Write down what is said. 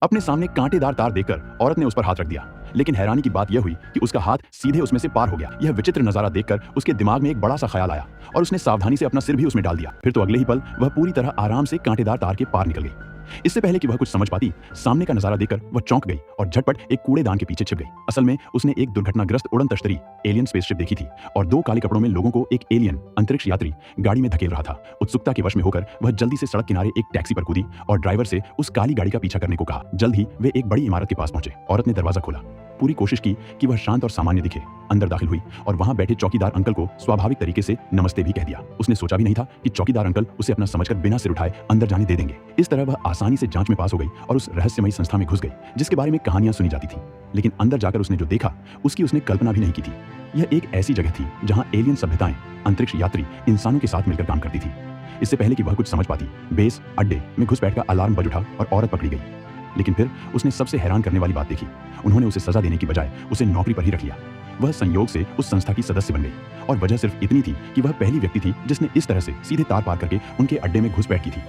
अपने सामने कांटेदार तार देखकर औरत ने उस पर हाथ रख दिया, लेकिन हैरानी की बात यह हुई कि उसका हाथ सीधे उसमें से पार हो गया। यह विचित्र नजारा देखकर उसके दिमाग में एक बड़ा सा ख्याल आया और उसने सावधानी से अपना सिर भी उसमें डाल दिया। फिर तो अगले ही पल वह पूरी तरह आराम से कांटेदार तार के पार निकल गई। इससे पहले कि वह कुछ समझ पाती, सामने का नजारा देखकर वह चौंक गई और झटपट एक कूड़ेदान के पीछे छिप गई। असल में उसने एक दुर्घटनाग्रस्त उड़न तश्तरी एलियन स्पेसशिप देखी थी और दो काले कपड़ों में लोगों को एक एलियन अंतरिक्ष यात्री गाड़ी में धकेल रहा था। उत्सुकता के वश में होकर वह जल्दी से सड़क किनारे एक टैक्सी पर कूदी और ड्राइवर से उस काली गाड़ी का पीछा करने को कहा। जल्द ही वे एक बड़ी इमारत के पास पहुंचे। औरत ने दरवाजा खोला, पूरी कोशिश की कि वह शांत और सामान्य दिखे। अंदर दाखिल हुई और वहां बैठे चौकीदार अंकल को स्वाभाविक तरीके से नमस्ते भी कह दिया। उसने सोचा भी नहीं था कि चौकीदार अंकल उसे अपना समझकर बिना सिर उठाए अंदर जाने दे देंगे। इस तरह वह आसानी से जांच में पास हो गई और उस रहस्यमयी संस्था में घुस गई जिसके बारे में कहानियां सुनी जाती थी। लेकिन अंदर जाकर उसने जो देखा उसकी उसने कल्पना भी नहीं की थी। यह एक ऐसी जगह थी जहां एलियन सभ्यताएं अंतरिक्ष यात्री इंसानों के साथ मिलकर काम करती थी। इससे पहले कि वह कुछ समझ पाती, बेस अड्डे में घुसपैठ का अलार्म बज उठा और औरत पकड़ी गई। लेकिन फिर उसने सबसे हैरान करने वाली बात देखी। उन्होंने उसे सजा देने की बजाय उसे नौकरी पर ही रख लिया। वह संयोग से उस संस्था की सदस्य बन गई और वजह सिर्फ इतनी थी कि वह पहली व्यक्ति थी जिसने इस तरह से सीधे तार पार करके उनके अड्डे में घुसपैठ की थी।